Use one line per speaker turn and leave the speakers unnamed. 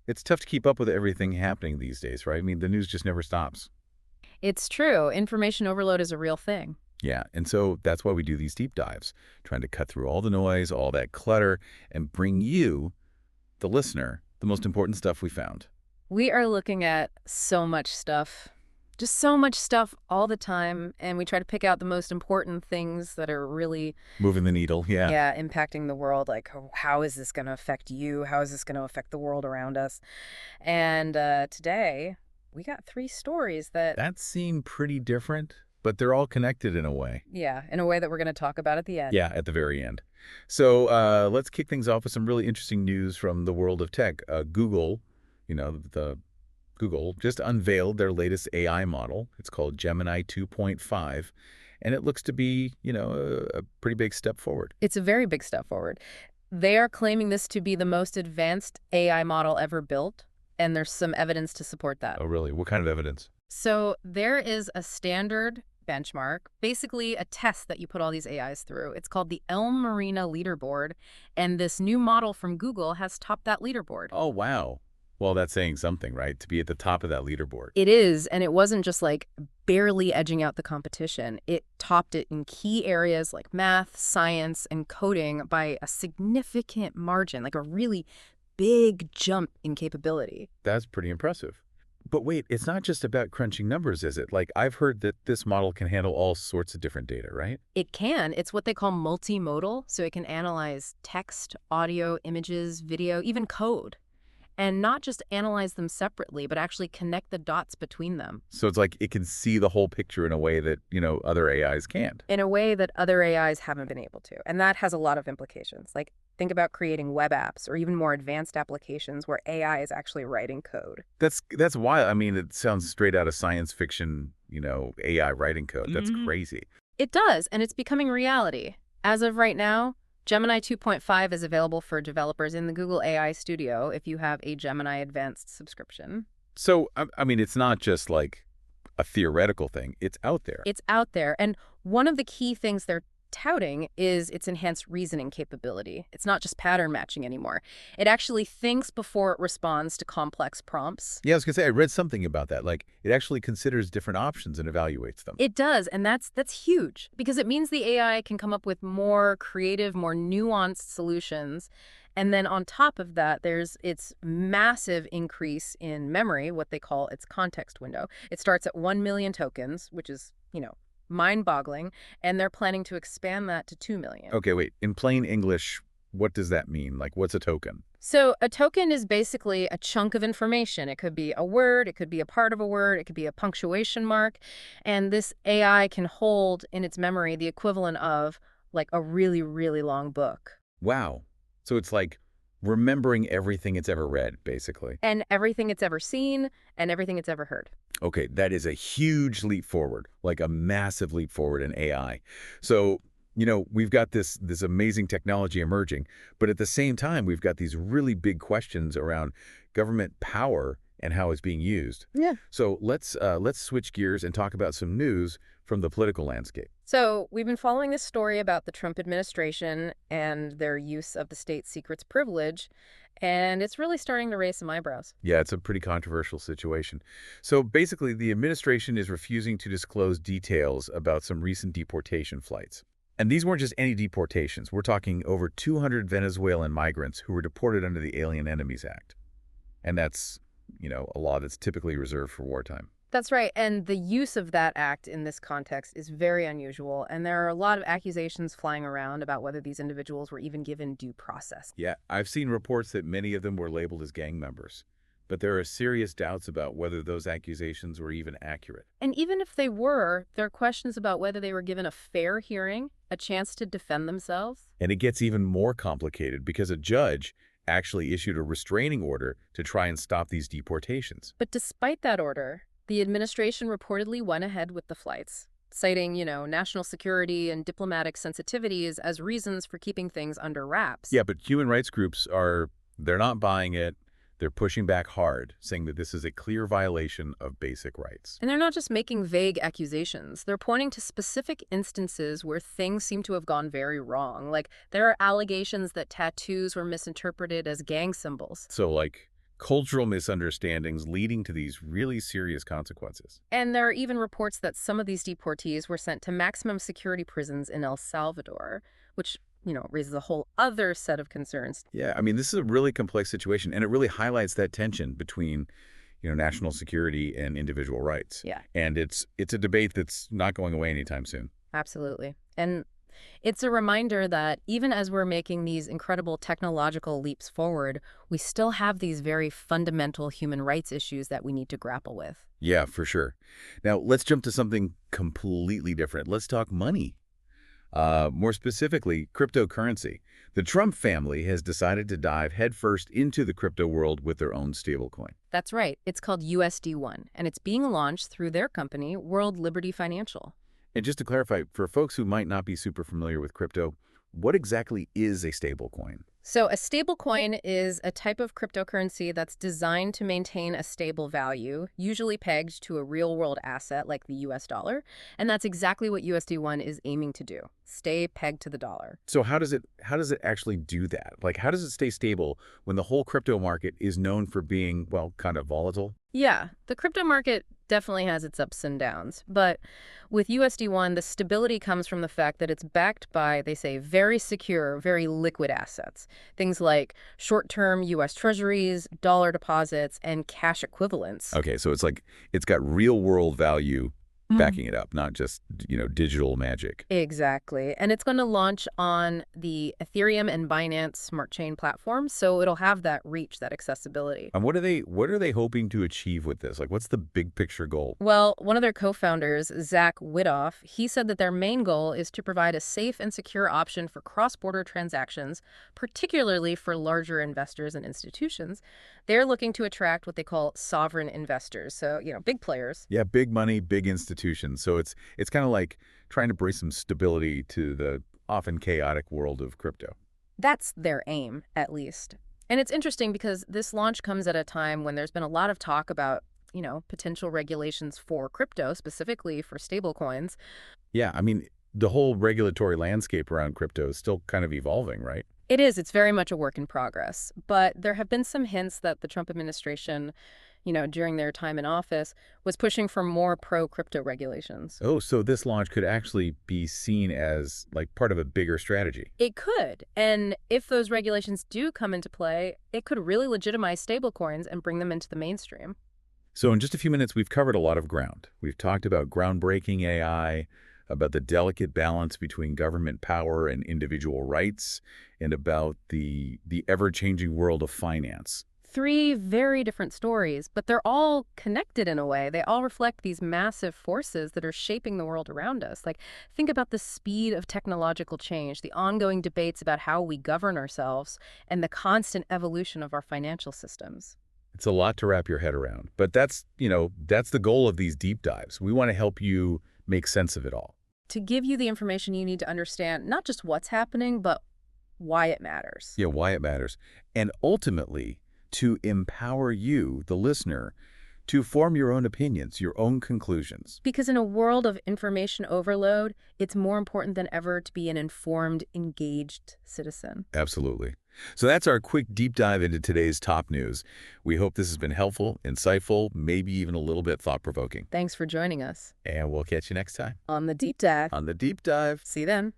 it's tough to keep up with everything happening these days, right? I mean, the news just never stops.
It's true. Information overload is a real thing.
Yeah, and so that's why we do these deep dives, trying to cut through all the noise, all that clutter, and bring you, the listener, the most important stuff we found.
We are looking at so much stuff, just so much stuff all the time, and we try to pick out the most important things that are really,
Moving the needle, yeah.
yeah, impacting the world. Like, how is this going to affect you? How is this going to affect the world around us? And today, we got three stories that,
That seemed pretty different, but they're all connected in a way.
yeah, in a way that we're going to talk about at the end.
Yeah, at the very end. So let's kick things off with some really interesting news from the world of tech. Google, the Google just unveiled their latest AI model. It's called Gemini 2.5, and it looks to be, a pretty big step forward.
It's a very big step forward. They are claiming this to be the most advanced AI model ever built, and there's some evidence to support that.
Oh, really? What kind of evidence?
So there is a standard benchmark, basically a test that you put all these AIs through. It's called the Elm Marina Leaderboard, and this new model from Google has topped that leaderboard.
Oh, wow. Well, that's saying something, right? To be at the top of that leaderboard.
It is, and it wasn't just like barely edging out the competition. It topped it in key areas like math, science, and coding by a significant margin, like a really big jump in capability.
That's pretty impressive. But wait, it's not just about crunching numbers, is it? Like, I've heard that this model can handle all sorts of different data, right?
It can. It's what they call multimodal, so it can analyze text, audio, images, video, even code. And not just analyze them separately, but actually connect the dots between them
So it's like it can see the whole picture in a way that, other AIs can't.
in a way that other AIs haven't been able to. And that has a lot of implications. Like, think about creating web apps or even more advanced applications where AI is actually writing code.
That's why, I mean, it sounds straight out of science fiction, AI writing code. That's crazy.
It does, and it's becoming reality. As of right now, Gemini 2.5 is available for developers in the Google AI Studio if you have a Gemini Advanced subscription.
So, I mean, it's not just like a theoretical thing. It's out there.
It's out there, and one of the key things they're touting is its enhanced reasoning capability. It's not just pattern matching anymore. It actually thinks before it responds to complex prompts.
Yeah, I was going to say, I read something about that. Like, it actually considers different options and evaluates them.
It does, and that's huge because it means the AI can come up with more creative, more nuanced solutions. And then on top of that, there's its massive increase in memory, what they call its context window. It starts at 1 million tokens, which is, mind-boggling, and they're planning to expand that to 2 million.
Okay, wait. In plain English, what does that mean? Like, what's a token?
So a token is basically a chunk of information. It could be a word, it could be a part of a word, it could be a punctuation mark, and this AI can hold in its memory the equivalent of like a really, really long book.
Wow. So it's like remembering everything it's ever read, basically.
And everything it's ever seen and everything it's ever heard.
Okay, that is a huge leap forward, like a massive leap forward in AI. So, we've got this amazing technology emerging, but at the same time, we've got these really big questions around government power and how it's being used.
Yeah.
So let's switch gears and talk about some news from the political landscape.
So we've been following this story about the Trump administration and their use of the state secrets privilege, and it's really starting to raise some eyebrows.
Yeah, it's a pretty controversial situation. So basically, the administration is refusing to disclose details about some recent deportation flights. And these weren't just any deportations. We're talking over 200 Venezuelan migrants who were deported under the Alien Enemies Act. And that's, a law that's typically reserved for wartime.
That's right, and the use of that act in this context is very unusual, and there are a lot of accusations flying around about whether these individuals were even given due process.
Yeah, I've seen reports that many of them were labeled as gang members. But there are serious doubts about whether those accusations were even accurate.
And even if they were, there are questions about whether they were given a fair hearing, a chance to defend themselves.
And it gets even more complicated because a judge actually issued a restraining order to try and stop these deportations.
But despite that order, the administration reportedly went ahead with the flights, citing, national security and diplomatic sensitivities as reasons for keeping things under wraps.
Yeah, but human rights groups they're not buying it. They're pushing back hard, saying that this is a clear violation of basic rights.
And they're not just making vague accusations. They're pointing to specific instances where things seem to have gone very wrong. Like, there are allegations that tattoos were misinterpreted as gang symbols.
So, like, cultural misunderstandings leading to these really serious consequences.
And there are even reports that some of these deportees were sent to maximum security prisons in El Salvador, which, raises a whole other set of concerns.
Yeah, I mean, this is a really complex situation, and it really highlights that tension between, national security and individual rights.
Yeah,
And it's a debate that's not going away anytime soon.
absolutely. And it's a reminder that even as we're making these incredible technological leaps forward, we still have these very fundamental human rights issues that we need to grapple with.
Yeah, for sure. Now, let's jump to something completely different. Let's talk money. More specifically, cryptocurrency. The Trump family has decided to dive headfirst into the crypto world with their own stablecoin.
That's right. It's called USD1, and it's being launched through their company, World Liberty Financial.
And just to clarify, for folks who might not be super familiar with crypto, what exactly is a stablecoin?
So a stablecoin is a type of cryptocurrency that's designed to maintain a stable value, usually pegged to a real-world asset like the US dollar. And that's exactly what USD1 is aiming to do, stay pegged to the dollar.
So how does it actually do that? Like, how does it stay stable when the whole crypto market is known for being, well, kind of volatile?
Yeah, the crypto market definitely has its ups and downs. But with USD1, the stability comes from the fact that it's backed by, they say, very secure, very liquid assets. Things like short-term U.S. treasuries, dollar deposits, and cash equivalents.
Okay, so it's got real world value backing it up, not just, digital magic.
Exactly. And it's going to launch on the Ethereum and Binance Smart Chain platforms, so it'll have that reach, that accessibility.
And what are they hoping to achieve with this? Like, what's the big picture goal?
Well, one of their co-founders, Zach Widoff, he said that their main goal is to provide a safe and secure option for cross-border transactions, particularly for larger investors and institutions. They're looking to attract what they call sovereign investors, so, big players.
Yeah, big money, big institutions. So it's kind of like trying to bring some stability to the often chaotic world of crypto.
That's their aim, at least. And it's interesting because this launch comes at a time when there's been a lot of talk about, potential regulations for crypto, specifically for stablecoins.
Yeah, I mean, the whole regulatory landscape around crypto is still kind of evolving, right?
It is. It's very much a work in progress. But there have been some hints that the Trump administration, during their time in office, was pushing for more pro-crypto regulations.
Oh, so this launch could actually be seen as like part of a bigger strategy.
It could. And if those regulations do come into play, it could really legitimize stablecoins and bring them into the mainstream.
So in just a few minutes, we've covered a lot of ground. We've talked about groundbreaking AI, about the delicate balance between government power and individual rights, and about the ever-changing world of finance.
3 very different stories, but they're all connected in a way. They all reflect these massive forces that are shaping the world around us. Like, think about the speed of technological change, the ongoing debates about how we govern ourselves, and the constant evolution of our financial systems.
It's a lot to wrap your head around, but that's the goal of these deep dives. We want to help you make sense of it all.
To give you the information you need to understand not just what's happening, but why it matters.
Yeah, why it matters. And ultimately, to empower you, the listener, to form your own opinions, your own conclusions.
Because in a world of information overload, it's more important than ever to be an informed, engaged citizen.
Absolutely. So that's our quick deep dive into today's top news. We hope this has been helpful, insightful, maybe even a little bit thought-provoking.
Thanks for joining us
And we'll catch you next time
on the Deep Dive.
on the Deep Dive.
See you then.